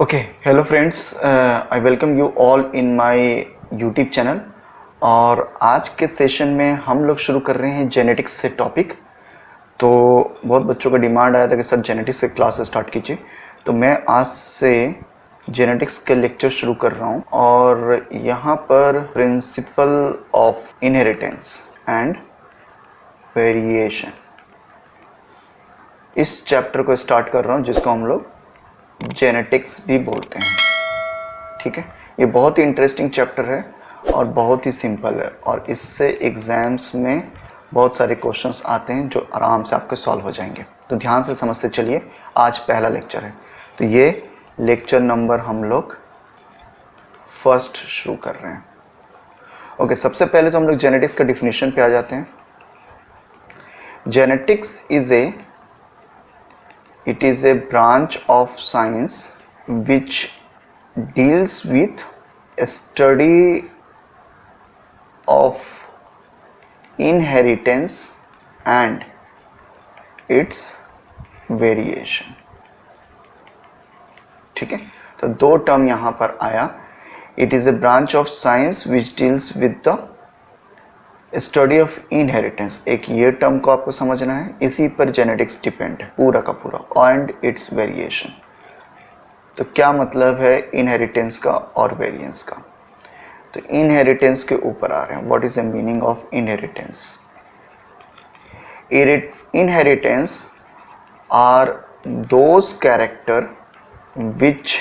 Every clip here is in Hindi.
Okay hello friends, I welcome you all in my YouTube channel. और आज के सेशन में हम लोग शुरू कर रहे हैं जेनेटिक्स से टॉपिक। तो बहुत बच्चों का डिमांड आया था कि सर जेनेटिक्स से क्लास स्टार्ट कीजिए, तो मैं आज से जेनेटिक्स के लेक्चर शुरू कर रहा हूँ। और यहाँ पर principle of inheritance and variation इस चैप्टर को स्टार्ट कर रहा हूँ, जिसको हम लोग जेनेटिक्स भी बोलते हैं। ठीक है, ये बहुत ही इंटरेस्टिंग चैप्टर है और बहुत ही सिंपल है, और इससे एग्जाम्स में बहुत सारे क्वेश्चंस आते हैं जो आराम से आपके सॉल्व हो जाएंगे। तो ध्यान से समझते चलिए। आज पहला लेक्चर है, तो ये लेक्चर नंबर हम लोग फर्स्ट शुरू कर रहे हैं। ओके, सबसे पहले तो हम लोग जेनेटिक्स का डिफिनीशन पे आ जाते हैं। Genetics it is a branch of science which deals with a study of inheritance and its variation। ठीक है, तो दो टर्म यहाँ पर आया। It is a branch of science which deals with the study of inheritance. एक ये टर्म को आपको समझना है, इसी पर जेनेटिक्स डिपेंड है पूरा का पूरा, एंड इट्स वेरिएशन। तो क्या मतलब है इनहेरिटेंस का और वेरिएंस का? तो इनहेरिटेंस के ऊपर आ रहे हैं। What is the meaning of inheritance? Inheritance are those character which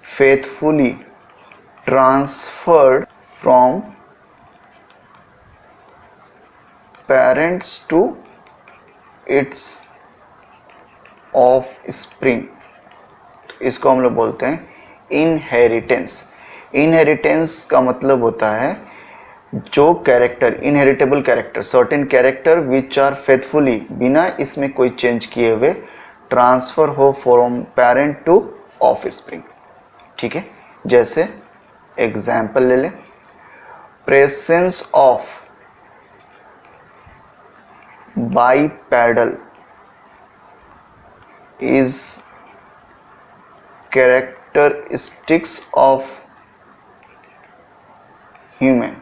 faithfully transferred from parents to its offspring। तो इसको हम लोग बोलते हैं इनहेरिटेंस। इनहेरिटेंस का मतलब होता है जो character, inheritable character, certain character which are faithfully, बिना इसमें कोई चेंज किए हुए, ट्रांसफर हो फ्रॉम पेरेंट टू ऑफस्प्रिंग। ठीक है, जैसे एग्जाम्पल ले लें, presence of bipedal is characteristics of human।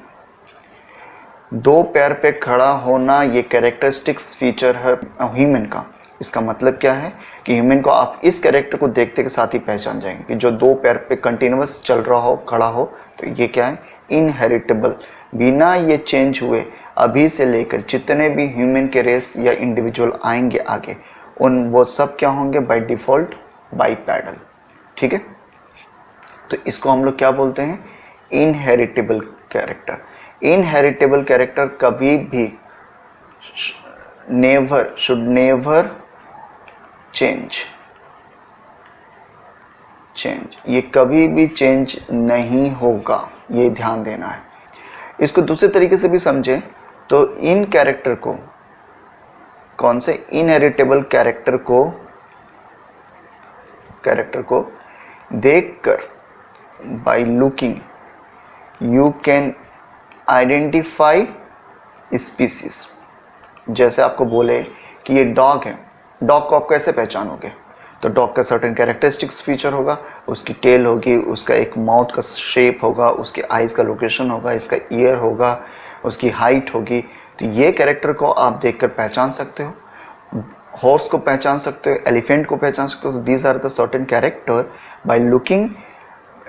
दो पैर पे खड़ा होना ये कैरेक्टरिस्टिक्स फीचर है ह्यूमन का। इसका मतलब क्या है कि ह्यूमन को आप इस कैरेक्टर को देखते के साथ ही पहचान जाएंगे कि जो दो पैर पे कंटिन्यूअस चल रहा हो, खड़ा हो, तो ये क्या है? इनहेरिटेबल। बिना ये चेंज हुए अभी से लेकर जितने भी ह्यूमन के रेस या इंडिविजुअल आएंगे आगे, उन वो सब क्या होंगे? By default bipedal. ठीक है, तो इसको हम लोग क्या बोलते हैं? Inheritable character. इनहेरिटेबल कैरेक्टर कभी भी शुड नेवर चेंज, ये कभी भी चेंज नहीं होगा, ये ध्यान देना है। इसको दूसरे तरीके से भी समझें तो इन कैरेक्टर को, कौन से इनहेरिटेबल कैरेक्टर को देखकर by looking you can identify species. जैसे आपको बोले कि ये डॉग है, डॉग को आप कैसे पहचानोगे? तो डॉग का सर्टेन कैरेक्टरिस्टिक्स फीचर होगा, उसकी टेल होगी, उसका एक माउथ का शेप होगा, उसके आइज़ का लोकेशन होगा, इसका ईयर होगा, उसकी हाइट होगी। तो ये कैरेक्टर को आप देखकर पहचान सकते हो। हॉर्स को पहचान सकते हो, एलिफेंट को पहचान सकते हो। तो these are the certain character by looking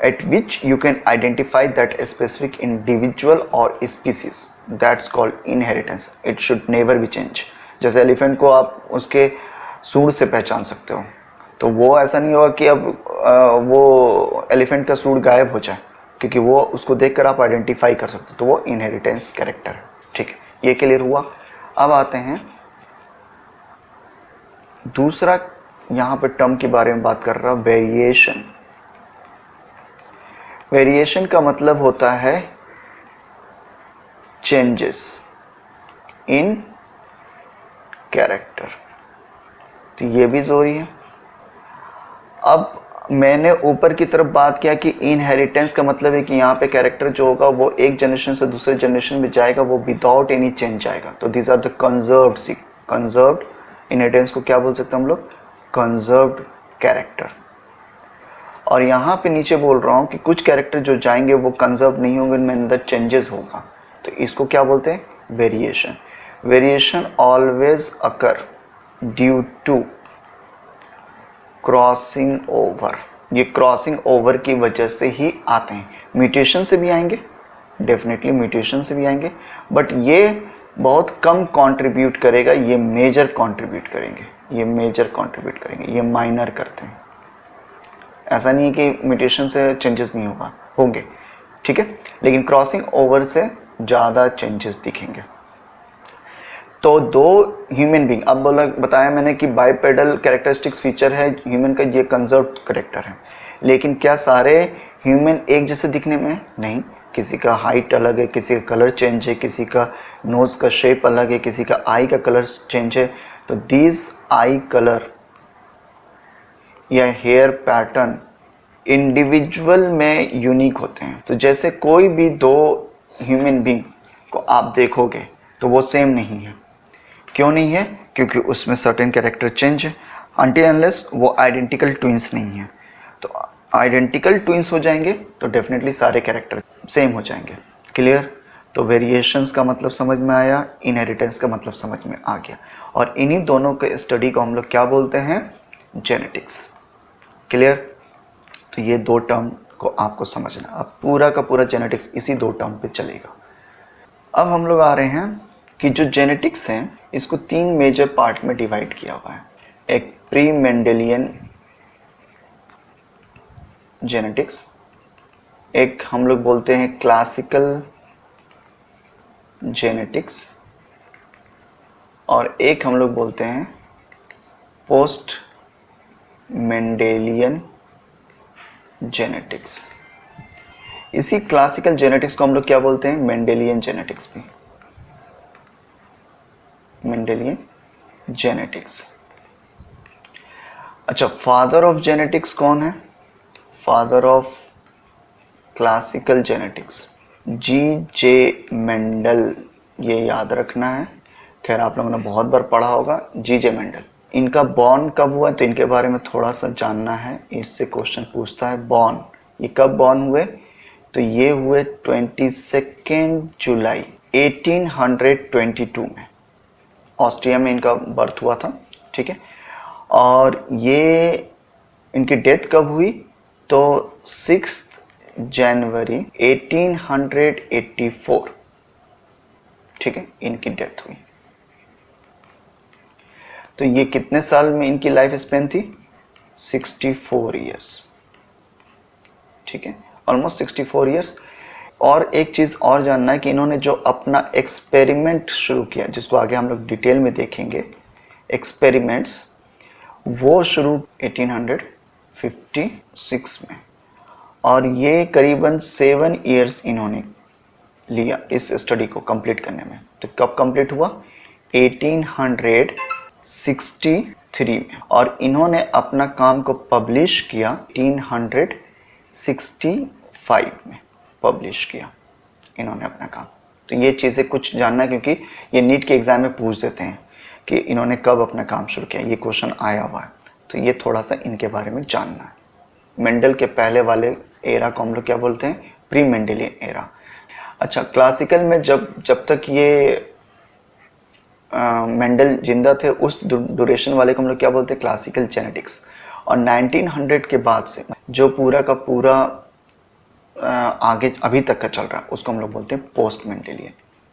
at which you can identify that a specific individual or species, that's called inheritance। it should never be change। जैसे एलिफेंट को आप उसके सूंड से पहचान सकते हो, तो वो ऐसा नहीं होगा कि अब वो एलिफेंट का सूंड गायब हो जाए, क्योंकि वो उसको देखकर आप आइडेंटिफाई कर सकते हो। तो वो इनहेरिटेंस कैरेक्टर है। ठीक है, ये क्लियर हुआ। अब आते हैं दूसरा, यहाँ पर टर्म के बारे में बात कर रहा हूँ, वेरिएशन। वेरिएशन का मतलब होता है चेंजेस इन कैरेक्टर। तो ये भी जरूरी है। अब मैंने ऊपर की तरफ बात किया कि इनहेरिटेंस का मतलब है कि यहाँ पे कैरेक्टर जो होगा वो एक जनरेशन से दूसरे जनरेशन में जाएगा, वो विदाउट एनी चेंज जाएगा। तो these are the conserved inheritance को क्या बोल सकते हैं हम लोग? Conserved character. और यहाँ पे नीचे बोल रहा हूँ कि कुछ कैरेक्टर जो जाएंगे वो कंजर्व नहीं होंगे, उनमें अंदर चेंजेस होगा, तो इसको क्या बोलते हैं? Variation. Variation always occur due to crossing over. ये क्रॉसिंग ओवर की वजह से ही आते हैं। म्यूटेशन से भी आएंगे, डेफिनेटली म्यूटेशन से भी आएंगे, बट ये बहुत कम कंट्रीब्यूट करेगा, ये मेजर कंट्रीब्यूट करेंगे, ये मेजर कंट्रीब्यूट करेंगे, ये माइनर करते हैं। ऐसा नहीं है कि म्यूटेशन से चेंजेस नहीं होगा, होंगे, ठीक है, लेकिन क्रॉसिंग ओवर से ज़्यादा चेंजेस दिखेंगे। तो दो ह्यूमन बीइंग, अब बताया मैंने कि बाइपेडल कैरेक्टरिस्टिक्स फीचर है ह्यूमन का, ये कंजर्व्ड कैरेक्टर है, लेकिन क्या सारे ह्यूमन एक जैसे दिखने में? नहीं, किसी का हाइट अलग है, किसी का कलर चेंज है, किसी का नोज़ का शेप अलग है, किसी का आई का कलर चेंज है, तो दिस आई कलर या हेयर पैटर्न इंडिविजुअल में यूनिक होते हैं। तो जैसे कोई भी दो ह्यूमन बीइंग को आप देखोगे तो वो सेम नहीं है। क्यों नहीं है? क्योंकि उसमें सर्टेन कैरेक्टर चेंज है, अनटिल अनलेस वो आइडेंटिकल ट्विंस नहीं है। तो आइडेंटिकल ट्विंस हो जाएंगे तो डेफिनेटली सारे कैरेक्टर सेम हो जाएंगे। क्लियर? तो वेरिएशंस का मतलब समझ में आया, इनहेरिटेंस का मतलब समझ में आ गया, और इन्हीं दोनों के स्टडी को हम लोग क्या बोलते हैं? जेनेटिक्स। क्लियर? तो ये दो टर्म को आपको समझना, अब पूरा का पूरा जेनेटिक्स इसी दो टर्म पे चलेगा। अब हम लोग आ रहे हैं कि जो जेनेटिक्स है इसको तीन मेजर पार्ट में डिवाइड किया हुआ है। एक प्री मेंडेलियन जेनेटिक्स, एक हम लोग बोलते हैं क्लासिकल जेनेटिक्स, और एक हम लोग बोलते हैं पोस्ट मेंडेलियन जेनेटिक्स। इसी क्लासिकल जेनेटिक्स को हम लोग क्या बोलते हैं? मेंडेलियन जेनेटिक्स भी, मेंडेलियन जेनेटिक्स। अच्छा, फादर ऑफ जेनेटिक्स कौन है? Father of classical genetics G J. Mendel, ये याद रखना है। खैर आप लोगों ने बहुत बार पढ़ा होगा जी.जे. मेंडल। इनका बॉर्न कब हुआ तो इनके बारे में थोड़ा सा जानना है, इससे क्वेश्चन पूछता है। बॉर्न, ये कब बॉर्न हुए? तो ये हुए 22 जुलाई 1822 में, ऑस्ट्रिया में इनका बर्थ हुआ था, ठीक है। और ये इनकी डेथ कब हुई? तो 6 जनवरी 1884, ठीक है, इनकी डेथ हुई। तो ये कितने साल में इनकी लाइफ स्पेन थी? 64 ईयर्स, ठीक है, ऑलमोस्ट 64 ईयर्स। और एक चीज़ और जानना है कि इन्होंने जो अपना एक्सपेरिमेंट शुरू किया, जिसको आगे हम लोग डिटेल में देखेंगे, एक्सपेरिमेंट्स, वो शुरू 1856 में, और ये करीबन 7 ईयर्स इन्होंने लिया इस स्टडी को कंप्लीट करने में। तो कब कंप्लीट हुआ? 1863 में, और इन्होंने अपना काम को पब्लिश किया 1865 में, पब्लिश किया इन्होंने अपना काम। तो ये चीज़ें कुछ जानना है, क्योंकि ये नीट के एग्जाम में पूछ देते हैं कि इन्होंने कब अपना काम शुरू किया, ये क्वेश्चन आया हुआ है। तो ये थोड़ा सा इनके बारे में जानना है। मेंडल के पहले वाले एरा को हम लोग क्या बोलते हैं? Pre Mendelian era. अच्छा, क्लासिकल में जब तक ये मेंडल जिंदा थे उस ड्यूरेशन वाले को हम लोग क्या बोलते हैं? Classical genetics. और 1900 के बाद से जो पूरा का पूरा आगे अभी तक का चल रहा है उसको हम लोग बोलते हैं पोस्ट मेंडेलियन।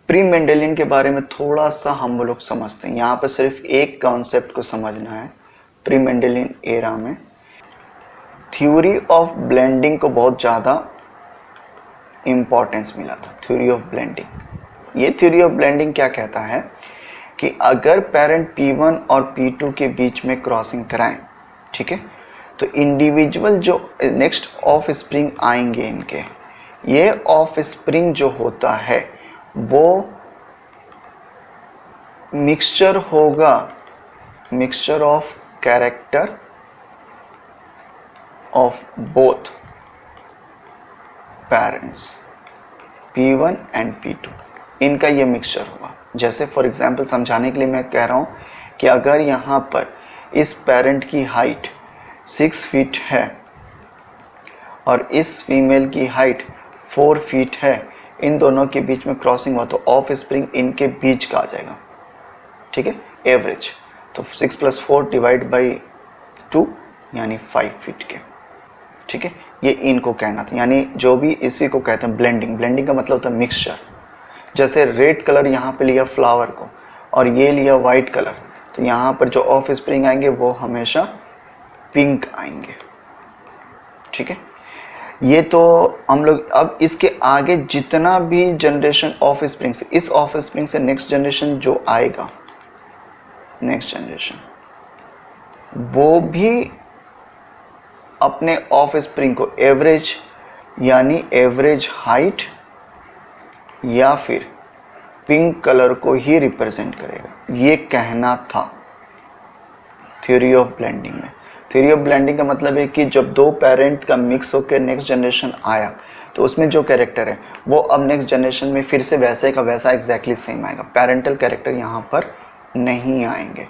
प्री मेंडेलियन के बारे में थोड़ा सा हम लोग समझते हैं। यहाँ पर सिर्फ एक कॉन्सेप्ट को समझना है। प्री मेंडेलियन एरा में थ्योरी ऑफ ब्लेंडिंग को बहुत ज़्यादा इम्पोर्टेंस मिला था। थ्योरी ऑफ ब्लेंडिंग, ये थ्योरी ऑफ ब्लेंडिंग क्या कहता है कि अगर पेरेंट P1 और P2 के बीच में क्रॉसिंग कराएं, ठीक है, तो इंडिविजुअल जो नेक्स्ट ऑफ स्प्रिंग आएंगे इनके, ये ऑफ स्प्रिंग जो होता है वो मिक्सचर होगा, mixture of character of both parents P1 and P2, इनका ये मिक्सचर होगा। जैसे फॉर एग्जांपल समझाने के लिए मैं कह रहा हूँ कि अगर यहाँ पर इस पेरेंट की हाइट 6 फीट है और इस फीमेल की हाइट 4 फीट है, इन दोनों के बीच में क्रॉसिंग हुआ तो ऑफ स्प्रिंग इनके बीच का आ जाएगा, ठीक है, एवरेज। तो 6 + 4 डिवाइड बाई 2 यानी 5 फीट के, ठीक है। ये इनको कहना था, यानी जो भी इसी को कहते हैं ब्लेंडिंग। ब्लेंडिंग का मतलब होता है मिक्सचर। जैसे रेड कलर यहाँ पे लिया फ्लावर को और ये लिया वाइट कलर, तो यहाँ पर जो ऑफ स्प्रिंग आएंगे वो हमेशा पिंक आएंगे, ठीक है। ये तो हम लोग अब इसके आगे जितना भी जनरेशन ऑफ स्प्रिंग से, इस ऑफ स्प्रिंग से नेक्स्ट जनरेशन जो आएगा, नेक्स्ट जनरेशन वो भी अपने ऑफ स्प्रिंग को एवरेज यानी एवरेज हाइट या फिर पिंक कलर को ही रिप्रेजेंट करेगा। ये कहना था थ्योरी ऑफ ब्लेंडिंग में। थ्योरी ऑफ ब्लेंडिंग का मतलब है कि जब दो पेरेंट का मिक्स होकर नेक्स्ट जनरेशन आया तो उसमें जो कैरेक्टर है वो अब नेक्स्ट जनरेशन में फिर से वैसे का वैसा एग्जैक्टली सेम आएगा। पेरेंटल कैरेक्टर यहाँ पर नहीं आएंगे,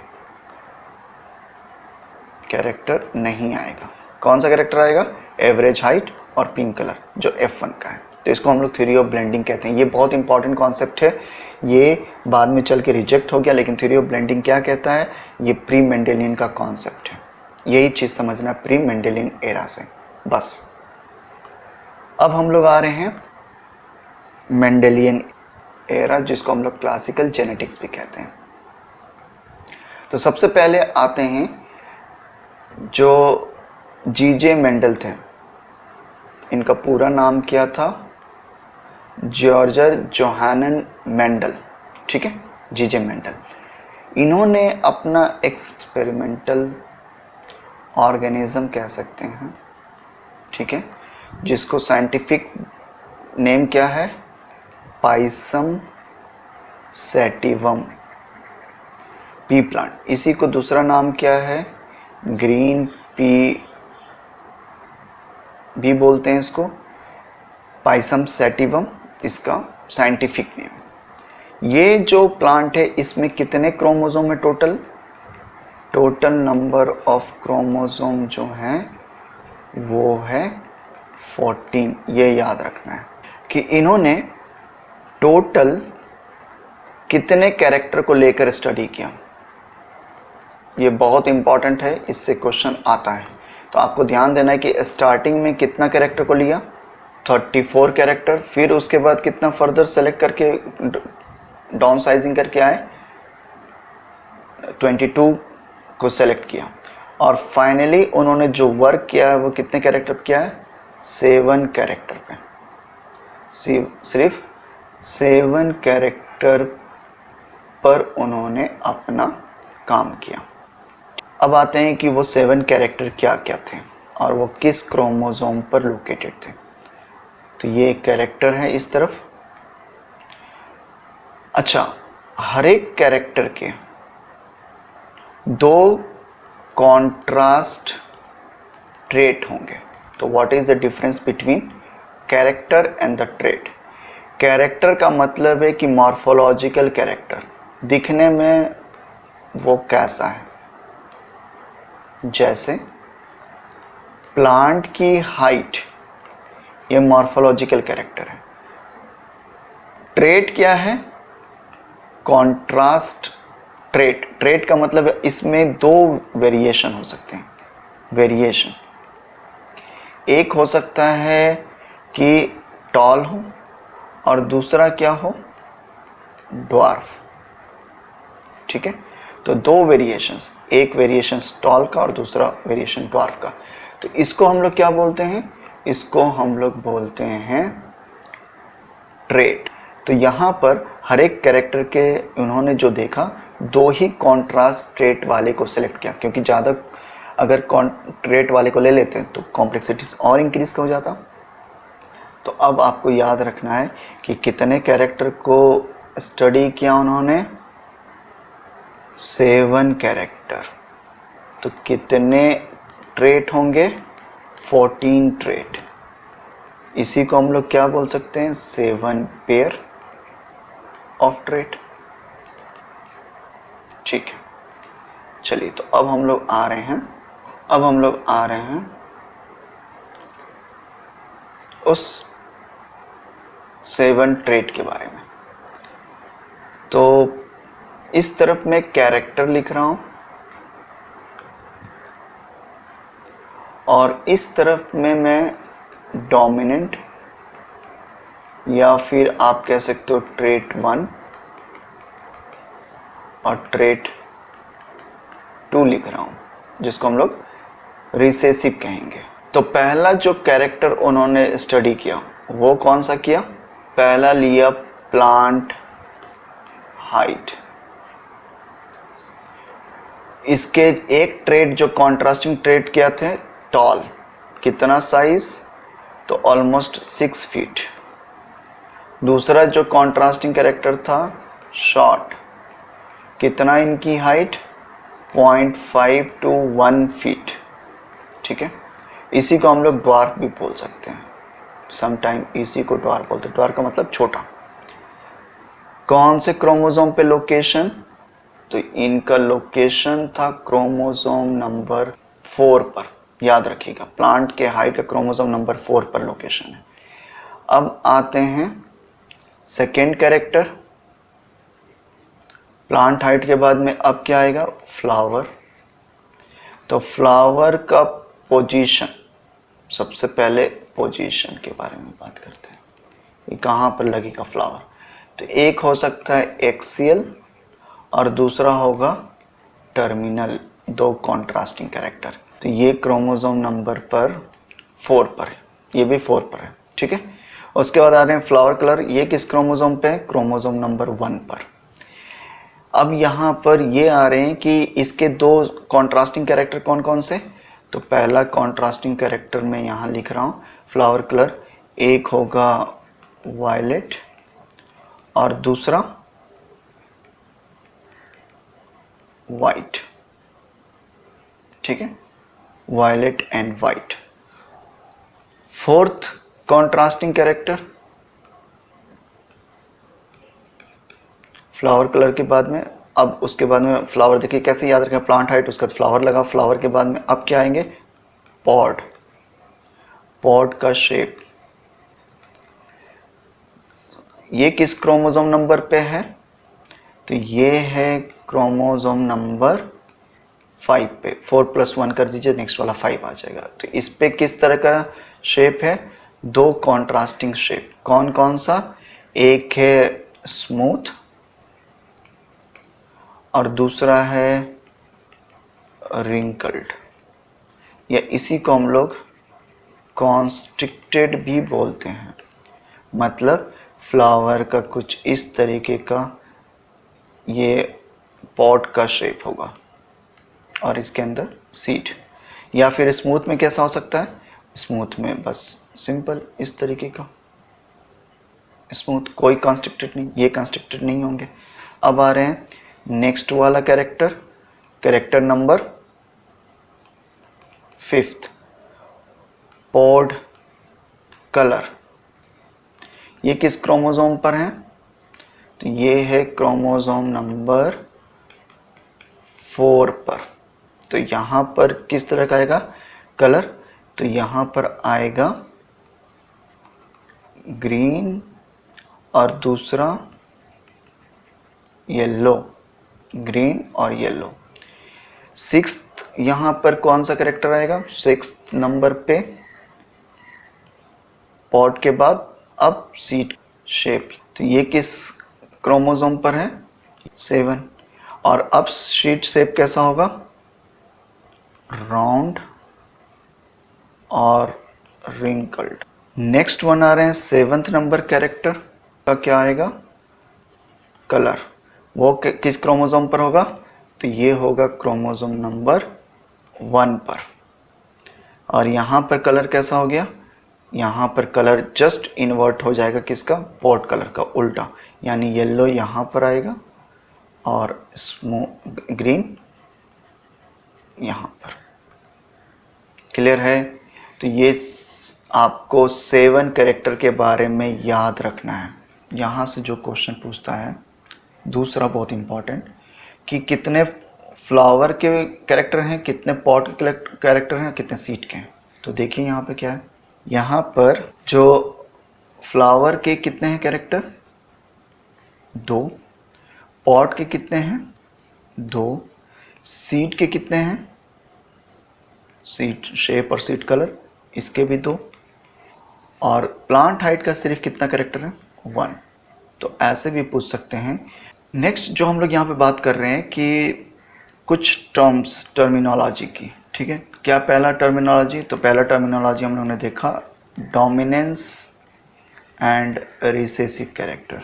कैरेक्टर नहीं आएगा। कौन सा कैरेक्टर आएगा? एवरेज हाइट और पिंक कलर जो F1 का है। तो इसको हम लोग थ्योरी ऑफ ब्लेंडिंग कहते हैं। ये बहुत इंपॉर्टेंट कॉन्सेप्ट है, ये बाद में चल के रिजेक्ट हो गया, लेकिन थ्योरी ऑफ ब्लेंडिंग क्या कहता है? ये प्री मेंडेलियन का कॉन्सेप्ट है। यही चीज़ समझना प्री मेंडेलियन एरा से, बस। अब हम लोग आ रहे हैं मेंडेलियन एरा, जिसको हम लोग क्लासिकल जेनेटिक्स भी कहते हैं। तो सबसे पहले आते हैं जो जीजे मेंडल थे। इनका पूरा नाम क्या था? जॉर्जर जोहानन मेंडल, ठीक है, जीजे मेंडल। इन्होंने अपना एक्सपेरिमेंटल ऑर्गेनिज्म कह सकते हैं, ठीक है, जिसको साइंटिफिक नेम क्या है? Pisum sativum P plant. इसी को दूसरा नाम क्या है? ग्रीन पी भी बोलते हैं इसको, पाइसम सैटिवम इसका साइंटिफिक नेम। ये जो प्लांट है इसमें कितने क्रोमोसोम है total? Total number of chromosome जो हैं वो है 14। ये याद रखना है कि इन्होंने टोटल कितने कैरेक्टर को लेकर स्टडी किया। ये बहुत इंपॉर्टेंट है, इससे क्वेश्चन आता है। तो आपको ध्यान देना है कि स्टार्टिंग में कितना कैरेक्टर को लिया? 34 कैरेक्टर। फिर उसके बाद कितना फर्दर सेलेक्ट करके डाउन साइजिंग करके आए? 22 को सेलेक्ट किया। और फाइनली उन्होंने जो वर्क किया है वो कितने कैरेक्टर किया है? 7 कैरेक्टर पे। सिर्फ 7 कैरेक्टर पर उन्होंने अपना काम किया। अब आते हैं कि वो 7 कैरेक्टर क्या क्या थे और वो किस क्रोमोसोम पर लोकेटेड थे। तो ये एक कैरेक्टर है इस तरफ। अच्छा, हर एक कैरेक्टर के 2 कॉन्ट्रास्ट ट्रेट होंगे। तो what is the difference between character and the trait? Character का मतलब है कि मॉर्फोलॉजिकल कैरेक्टर, दिखने में वो कैसा है। जैसे प्लांट की हाइट, ये मॉर्फोलॉजिकल कैरेक्टर है। ट्रेट क्या है? Contrast trait. ट्रेट का मतलब इसमें 2 वेरिएशन हो सकते हैं। वेरिएशन एक हो सकता है कि टॉल हो और दूसरा क्या हो? ड्वार्फ, ठीक है। तो 2 वेरिएशंस, एक वेरिएशन टॉल का और दूसरा वेरिएशन ड्वार्फ का। तो इसको हम लोग क्या बोलते हैं? इसको हम लोग बोलते हैं ट्रेट। तो यहाँ पर हर एक कैरेक्टर के उन्होंने जो देखा 2 ही कॉन्ट्रास्ट ट्रेट वाले को सिलेक्ट किया, क्योंकि ज़्यादा अगर ट्रेट वाले को ले लेते हैं तो कॉम्प्लेक्सिटी और इंक्रीज हो जाता। तो अब आपको याद रखना है कि कितने कैरेक्टर को स्टडी किया उन्होंने? 7 कैरेक्टर। तो कितने ट्रेट होंगे? 14 ट्रेट। इसी को हम लोग क्या बोल सकते हैं? 7 पेयर ऑफ ट्रेट, ठीक है। चलिए, तो अब हम लोग आ रहे हैं उस 7 ट्रेट के बारे में। तो इस तरफ मैं कैरेक्टर लिख रहा हूं और इस तरफ में मैं डोमिनेंट या फिर आप कह सकते हो ट्रेट 1 और ट्रेट 2 लिख रहा हूं, जिसको हम लोग रिसेसिव कहेंगे। तो पहला जो कैरेक्टर उन्होंने स्टडी किया वो कौन सा किया? पहला लिया प्लांट हाइट। इसके एक ट्रेट जो कॉन्ट्रास्टिंग ट्रेट किया थे टॉल, कितना साइज? तो ऑलमोस्ट 6 फीट। दूसरा जो कॉन्ट्रास्टिंग कैरेक्टर था शॉर्ट, कितना इनकी हाइट? 0.5 to 1 feet. ठीक है, इसी को हम लोग ड्वार्फ भी बोल सकते हैं, समटाइम इसी को ड्वार्फ बोलते हैं। ड्वार्फ का मतलब छोटा। कौन से क्रोमोसोम पे लोकेशन? तो इनका लोकेशन था क्रोमोसोम नंबर 4 पर। याद रखिएगा, प्लांट के हाइट का क्रोमोसोम नंबर 4 पर लोकेशन है। अब आते हैं सेकेंड कैरेक्टर। प्लांट हाइट के बाद में अब क्या आएगा? फ्लावर। तो फ्लावर का पोजीशन, सबसे पहले पोजीशन के बारे में बात करते हैं। ये कहाँ पर लगेगा फ्लावर? तो एक हो सकता है एक्सियल और दूसरा होगा टर्मिनल, 2 कॉन्ट्रास्टिंग कैरेक्टर। तो ये क्रोमोसोम नंबर पर 4 पर है, ये भी 4 पर है। ठीक है, उसके बाद आ रहे हैं फ्लावर कलर। ये किस क्रोमोसोम पे है? क्रोमोसोम नंबर 1 पर। अब यहाँ पर ये आ रहे हैं कि इसके 2 कॉन्ट्रास्टिंग कैरेक्टर कौन कौन से? तो पहला कॉन्ट्रास्टिंग कैरेक्टर मैं यहाँ लिख रहा हूँ फ्लावर कलर, एक होगा वायलेट और दूसरा वाइट। ठीक है, violet and white. Fourth contrasting character flower colour के बाद में, अब उसके बाद में फ्लावर, देखिए कैसे याद रखें, प्लांट हाइट उसका फ्लावर लगा, फ्लावर के बाद में अब क्या आएंगे? पॉड। पॉड का शेप, ये किस क्रोमोसोम नंबर पे है? तो ये है क्रोमोसोम नंबर 5 पे। 4 + 1 कर दीजिए, नेक्स्ट वाला 5 आ जाएगा। तो इस पे किस तरह का शेप है? 2 कॉन्ट्रास्टिंग शेप। कौन कौन सा? एक है स्मूथ और दूसरा है रिंकल्ड, या इसी को हम लोग कॉन्स्ट्रिक्टेड भी बोलते हैं। मतलब फ्लावर का कुछ इस तरीके का ये पॉट का शेप होगा और इसके अंदर सीड। या फिर स्मूथ में कैसा हो सकता है? स्मूथ में बस सिंपल इस तरीके का स्मूथ, कोई कॉन्स्ट्रिक्टेड नहीं, ये कॉन्स्ट्रिक्टेड नहीं होंगे। अब आ रहे हैं नेक्स्ट वाला character, character number 5th, pod colour. ये किस क्रोमोसोम पर है? तो ये है क्रोमोसोम नंबर 4 पर। तो यहाँ पर किस तरह का आएगा कलर? तो यहाँ पर आएगा ग्रीन और दूसरा येलो, ग्रीन और येलो। 6th यहाँ पर कौन सा कैरेक्टर आएगा? 6th नंबर पे पॉड के बाद अब सीड शेप। तो ये किस क्रोमोसोम पर है? 7। और अब सीड शेप कैसा होगा? राउंड और रिंकल्ड। नेक्स्ट वन आ रहे हैं 7th नंबर कैरेक्टर का क्या आएगा? कलर। वो किस क्रोमोसोम पर होगा? तो ये होगा क्रोमोसोम नंबर 1 पर। और यहाँ पर कलर कैसा हो गया? यहाँ पर कलर जस्ट इन्वर्ट हो जाएगा, किसका? पॉट कलर का उल्टा, यानी येलो यहाँ पर आएगा और ग्रीन यहाँ पर। क्लियर है? तो ये आपको 7 कैरेक्टर के बारे में याद रखना है। यहाँ से जो क्वेश्चन पूछता है दूसरा बहुत इंपॉर्टेंट, कि कितने फ्लावर के कैरेक्टर हैं, कितने पॉट के कैरेक्टर हैं, कितने सीड के हैं। तो देखिए यहाँ पे क्या है, यहाँ पर जो फ्लावर के कितने हैं कैरेक्टर? 2। पॉट के कितने हैं? 2। सीड के कितने हैं? सीड शेप और सीड कलर, इसके भी 2। और प्लांट हाइट का सिर्फ कितना कैरेक्टर है? 1। तो ऐसे भी पूछ सकते हैं। नेक्स्ट जो हम लोग यहाँ पे बात कर रहे हैं कि कुछ टर्मिनोलॉजी की, ठीक है। क्या पहला टर्मिनोलॉजी? तो पहला टर्मिनोलॉजी हम लोगों ने देखा डोमिनेंस एंड रिसेसिव कैरेक्टर।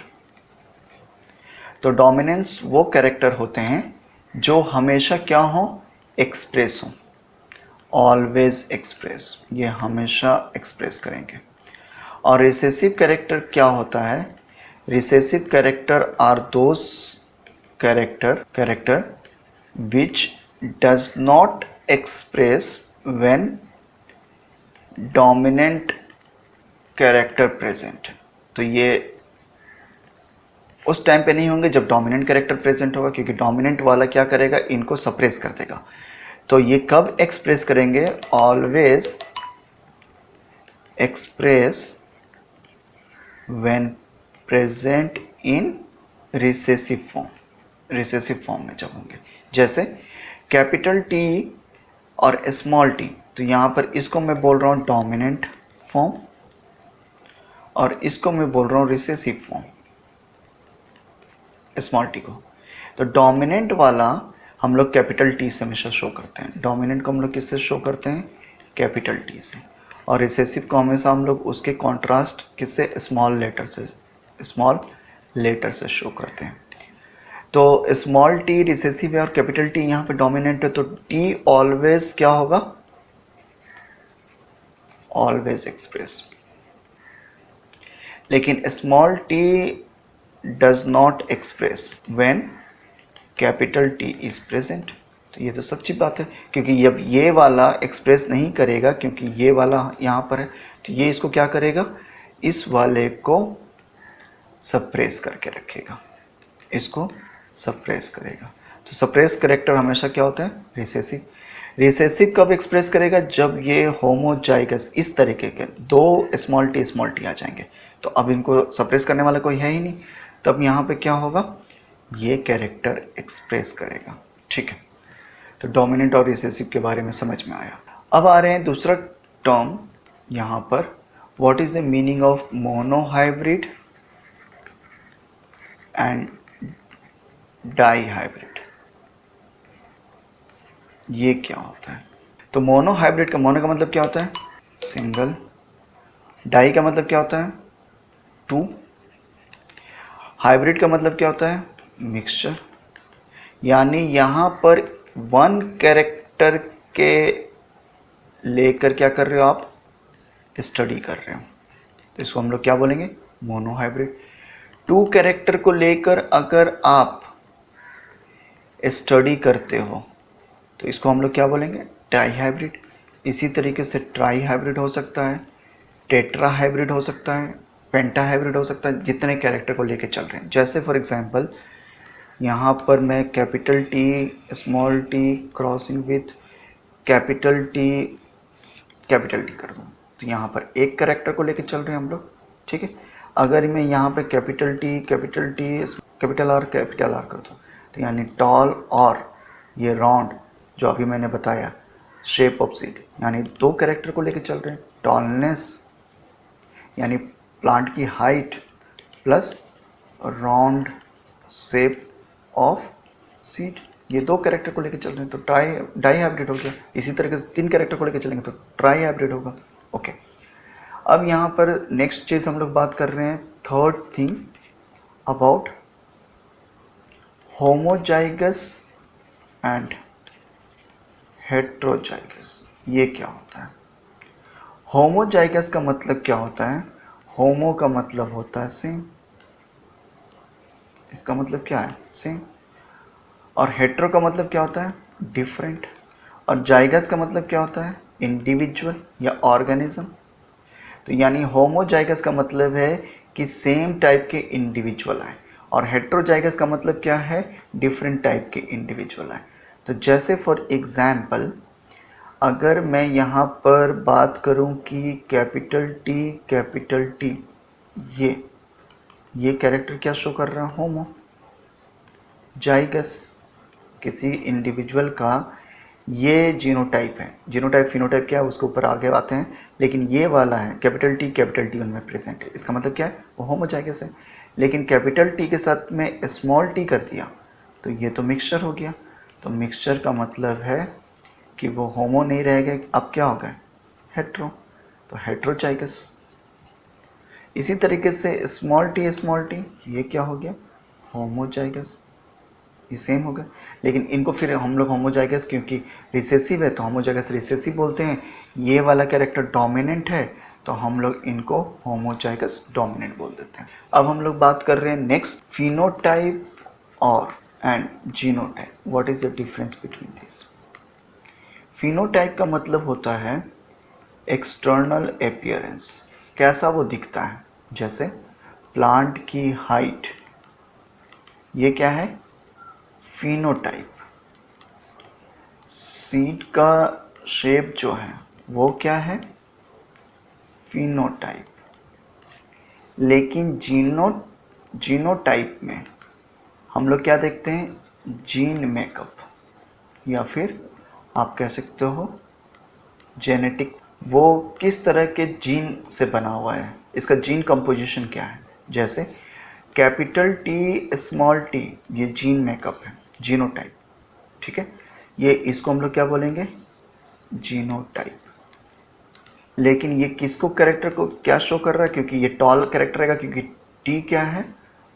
तो डोमिनेंस वो कैरेक्टर होते हैं जो हमेशा क्या हो? एक्सप्रेस हो, ऑलवेज एक्सप्रेस, ये हमेशा एक्सप्रेस करेंगे। और रिसेसिव कैरेक्टर क्या होता है? Recessive character are those character which does not express when dominant character present। तो ये उस टाइम पे नहीं होंगे जब डोमिनेंट कैरेक्टर प्रेजेंट होगा, क्योंकि डोमिनेंट वाला क्या करेगा? इनको सप्रेस कर देगा। तो ये कब एक्सप्रेस करेंगे? Always express when present in recessive form में जब होंगे। जैसे कैपिटल टी और स्मॉल टी, तो यहाँ पर इसको मैं बोल रहा हूँ डोमिनेंट फॉर्म और इसको मैं बोल रहा हूँ रिसेसिव फॉर्म, स्मॉल टी को। तो डोमिनेंट वाला हम लोग कैपिटल टी से हमेशा शो करते हैं। डोमिनेंट को हम लोग किससे शो करते हैं? कैपिटल टी से। और रिसेसिव को हमेशा हम लोग उसके कॉन्ट्रास्ट किससे? स्मॉल लेटर से शो करते हैं। तो स्मॉल टी रिसेसिव है और कैपिटल टी यहाँ पे डोमिनेंट है, तो टी ऑलवेज क्या होगा? Always express. लेकिन small T does not express when capital T is present. तो ये तो सच्ची बात है, क्योंकि जब ये वाला एक्सप्रेस नहीं करेगा, क्योंकि ये वाला यहाँ पर है, तो ये इसको क्या करेगा? इस वाले को सप्रेस करके रखेगा, इसको सप्रेस करेगा। तो सप्रेस कैरेक्टर हमेशा क्या होता है? रिसेसिव। रिसेसिव कब एक्सप्रेस करेगा? जब ये होमोजाइगस इस तरीके के दो स्मॉल टी आ जाएंगे। तो अब इनको सप्रेस करने वाला कोई है ही नहीं, तब यहाँ पे क्या होगा? ये कैरेक्टर एक्सप्रेस करेगा, ठीक है। तो डोमिनेंट और रिसेसिव के बारे में समझ में आया। अब आ रहे हैं दूसरा टर्म यहाँ पर, what is the meaning of monohybrid and dihybrid. ये क्या होता है? तो मोनोहाइब्रिड का, मोनो का मतलब क्या होता है? सिंगल। डाई का मतलब क्या होता है? 2। हाइब्रिड का मतलब क्या होता है? मिक्सचर। यानी यहाँ पर 1 कैरेक्टर के लेकर क्या कर रहे हो आप? स्टडी कर रहे हो, तो इसको हम लोग क्या बोलेंगे? मोनोहाइब्रिड। 2 कैरेक्टर को लेकर अगर आप स्टडी करते हो तो इसको हम लोग क्या बोलेंगे? डाईहाइब्रिड। इसी तरीके से ट्राईहाइब्रिड हो सकता है, टेट्राहाइब्रिड हो सकता है, पेंटाहाइब्रिड हो सकता है, जितने कैरेक्टर को लेके चल रहे हैं। जैसे फॉर एग्जांपल यहाँ पर मैं capital T small T crossing with capital T कर दूँ, तो यहाँ पर एक कैरेक्टर को लेके चल रहे हैं हम लोग, ठीक है। अगर मैं यहाँ पे कैपिटल टी कैपिटल आर कर दूँ, तो यानी टॉल और ये राउंड जो अभी मैंने बताया शेप ऑफ सीड, यानी 2 कैरेक्टर को लेके चल रहे हैं। टॉलनेस यानी प्लांट की height plus round shape of seed, ये 2 कैरेक्टर को लेके चल रहे हैं, तो डाईहाइब्रिड हो गया। इसी तरीके से 3 कैरेक्टर को लेके चलेंगे तो ट्राईहाइब्रिड होगा, ओके। अब यहाँ पर नेक्स्ट चीज़ हम लोग बात कर रहे हैं, third thing about homozygous and heterozygous. ये क्या होता है? होमोजाइगस का मतलब क्या होता है? होमो का मतलब होता है सेम, इसका मतलब क्या है? सेम। और हेट्रो का मतलब क्या होता है? डिफरेंट। और जाइगस का मतलब क्या होता है? इंडिविजुअल या ऑर्गेनिज्म। तो यानी होमोजाइगस का मतलब है कि सेम टाइप के इंडिविजुअल आए, और हेट्रोजाइगस का मतलब क्या है? डिफरेंट टाइप के इंडिविजुअल आए। तो जैसे फॉर एग्जाम्पल अगर मैं यहाँ पर बात करूँ कि कैपिटल टी ये कैरेक्टर क्या शो कर रहा है? होमो जाइगस, किसी इंडिविजुअल का ये जीनोटाइप है। जीनोटाइप फिनोटाइप क्या है उसके ऊपर आगे आते हैं, लेकिन ये वाला है कैपिटल टी उनमें प्रेजेंट है। इसका मतलब क्या है? वो होमोजाइगस है। लेकिन कैपिटल टी के साथ में स्मॉल टी कर दिया तो ये तो मिक्सचर हो गया। तो मिक्सचर का मतलब है कि वो होमो नहीं रहेगा, अब क्या होगा? हेट्रो, तो हेट्रोजाइगस। इसी तरीके से स्मॉल टी ये क्या हो गया? होमोजाइगस। ये सेम हो गया। लेकिन इनको फिर हम लोग होमोजाइगस, क्योंकि रिसेसिव है तो होमोजाइगस रिसेसिव बोलते हैं। ये वाला कैरेक्टर डोमिनेंट है तो हम लोग इनको होमोजाइगस डोमिनेंट बोल देते हैं। अब हम लोग बात कर रहे हैं नेक्स्ट, फिनोटाइप और and genotype. What is the difference between this? Phenotype का मतलब होता है एक्सटर्नल अपीयरेंस, कैसा वो दिखता है। जैसे प्लांट की हाइट, ये क्या है? फिनोटाइप। सीड का शेप जो है वो क्या है? फिनोटाइप। लेकिन जीनोटाइप में हम लोग क्या देखते हैं? जीन मेकअप, या फिर आप कह सकते हो जेनेटिक। वो किस तरह के जीन से बना हुआ है, इसका जीन कंपोजिशन क्या है। जैसे कैपिटल टी स्मॉल टी, ये जीन मेकअप है, जीनोटाइप। ठीक है, ये इसको हम लोग क्या बोलेंगे? जीनोटाइप। लेकिन ये किसको, कैरेक्टर को क्या शो कर रहा है? क्योंकि ये टॉल कैरेक्टर रहेगा, क्योंकि टी क्या है?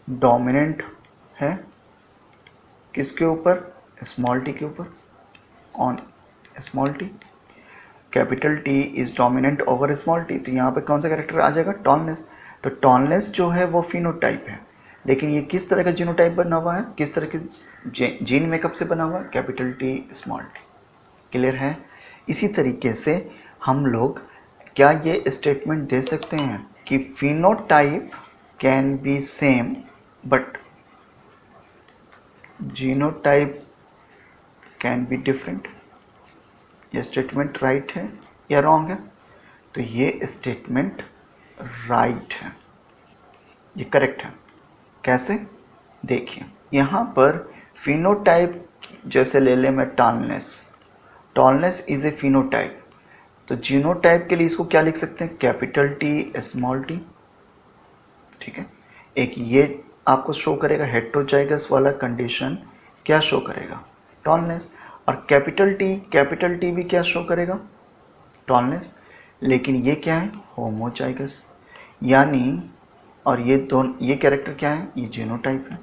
डोमिनेंट है किसके ऊपर? स्मॉल टी के ऊपर, on small T. Capital T is dominant over small T, तो यहाँ पे कौन सा कैरेक्टर आ जाएगा? टॉलनेस। तो टॉलनेस जो है वो फिनोटाइप है। लेकिन ये किस तरह का जीनोटाइप बना हुआ है, किस तरह के जीन मेकअप से बना हुआ है? Capital T small T. Clear है? इसी तरीके से हम लोग क्या ये स्टेटमेंट दे सकते हैं कि phenotype can be same but genotype can be different. ये स्टेटमेंट राइट है या रॉन्ग है? तो ये स्टेटमेंट राइट है, ये करेक्ट है। कैसे? देखिए यहाँ पर फिनोटाइप जैसे ले लें मैं टॉलनेस इज ए फिनोटाइप, तो जीनोटाइप के लिए इसको क्या लिख सकते हैं? Capital T small T. ठीक है, एक ये आपको शो करेगा हेट्रोजाइगस वाला कंडीशन, क्या शो करेगा? टॉलनेस। और कैपिटल टी भी क्या शो करेगा? टॉलनेस। लेकिन ये क्या है? होमोजाइगस। यानी और ये दोनों, ये कैरेक्टर क्या है? ये जीनोटाइप है।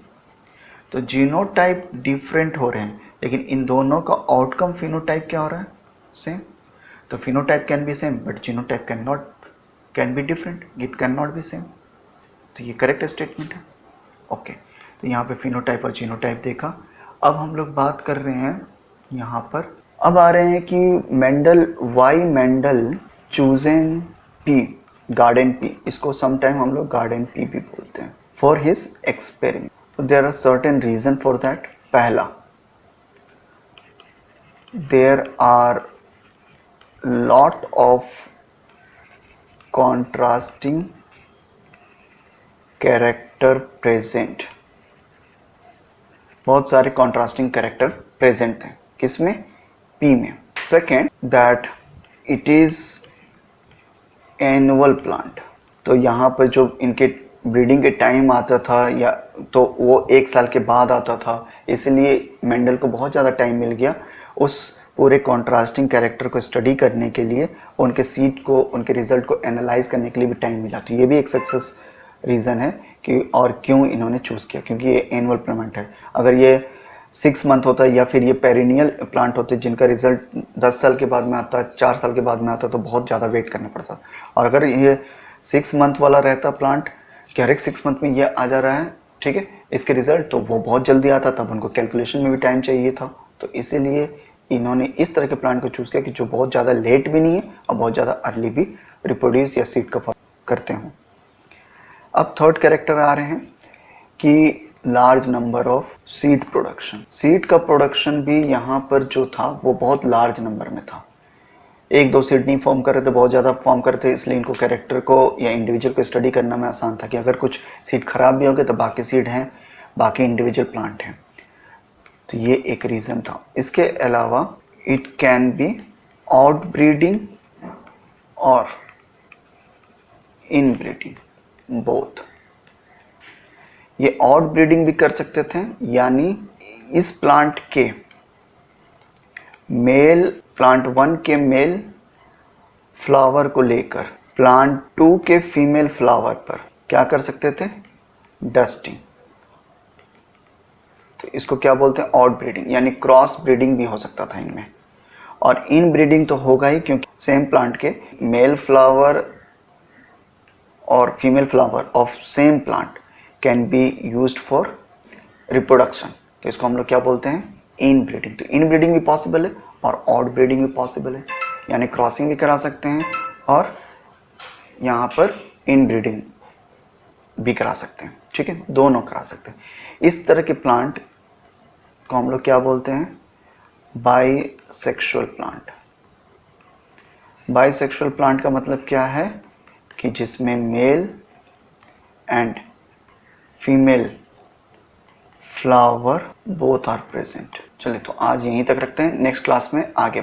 तो जीनोटाइप डिफरेंट हो रहे हैं, लेकिन इन दोनों का आउटकम फिनोटाइप क्या हो रहा है? सेम। तो phenotype can be same but genotype can be different, it can not be same. तो ये करेक्ट स्टेटमेंट है। ओके, तो यहाँ पे फिनोटाइप और जीनोटाइप देखा। अब हम लोग बात कर रहे हैं यहाँ पर, अब आ रहे हैं कि why Mendel chosen pea, garden pea, इसको समटाइम हम लोग गार्डन पी भी बोलते हैं, for his experiment. There are certain reason for that. पहला, there are lot of contrasting character present. बहुत सारे कॉन्ट्रास्टिंग कैरेक्टर प्रेजेंट थे, किसमें? पी में। Second, that it is annual plant, तो यहाँ पर जो इनके ब्रीडिंग के टाइम आता था या तो वो 1 साल के बाद आता था, इसलिए मेंडल को बहुत ज़्यादा टाइम मिल गया उस पूरे कॉन्ट्रास्टिंग कैरेक्टर को स्टडी करने के लिए, उनके सीड को, उनके रिजल्ट को एनालाइज करने के लिए भी टाइम मिला। तो ये भी एक सक्सेस रीज़न है कि और क्यों इन्होंने चूज़ किया, क्योंकि ये एनुअल प्लांट है। अगर ये 6 मंथ होता या फिर ये पेरिनियल प्लांट होते जिनका रिजल्ट 10 साल के बाद में आता, 4 साल के बाद में आता, तो बहुत ज़्यादा वेट करना पड़ता। और अगर ये 6 मंथ वाला रहता प्लांट कि हर एक 6 मंथ में ये आ जा रहा है, ठीक है, इसके रिजल्ट, तो वो बहुत जल्दी आता, तब उनको कैलकुलेशन में भी टाइम चाहिए था। तो इसीलिए इन्होंने इस तरह के प्लांट को चूज़ किया कि जो बहुत ज़्यादा लेट भी नहीं है और बहुत ज़्यादा अर्ली भी रिप्रोड्यूस या सीड का करते हों। अब थर्ड कैरेक्टर आ रहे हैं कि large number of seed production. Seed का प्रोडक्शन भी यहाँ पर जो था वो बहुत लार्ज नंबर में था। एक दो सीड नहीं फॉर्म कर रहे थे, बहुत ज़्यादा फॉर्म कर रहे थे, इसलिए इनको कैरेक्टर को या इंडिविजुअल को स्टडी करना में आसान था कि अगर कुछ सीड खराब भी हो गए तो बाकी सीड हैं, बाकी इंडिविजुअल प्लांट हैं। तो ये एक रीज़न था। इसके अलावा it can be out breeding और इन ब्रीडिंग बोथ। ये आउट ब्रीडिंग भी कर सकते थे, यानी इस प्लांट के मेल, प्लांट 1 के मेल फ्लावर को लेकर प्लांट 2 के फीमेल फ्लावर पर क्या कर सकते थे, डस्टिंग। तो इसको क्या बोलते हैं, आउट ब्रीडिंग, यानी क्रॉस ब्रीडिंग भी हो सकता था इनमें। और इन ब्रीडिंग तो होगा ही, क्योंकि सेम प्लांट के मेल फ्लावर और female flower of same plant can be used for reproduction. तो इसको हम लोग क्या बोलते हैं, इन ब्रीडिंग। तो इन ब्रीडिंग भी पॉसिबल है और आउट ब्रीडिंग भी पॉसिबल है, यानी क्रॉसिंग भी करा सकते हैं और यहाँ पर इन ब्रीडिंग भी करा सकते हैं। ठीक है, दोनों करा सकते हैं। इस तरह के प्लांट को हम लोग क्या बोलते हैं, बाइसेक्सुअल प्लांट। बाइसेक्सुअल प्लांट का मतलब क्या है कि जिसमें male and female flower both are present. चलिए तो आज यहीं तक रखते हैं, नेक्स्ट क्लास में आगे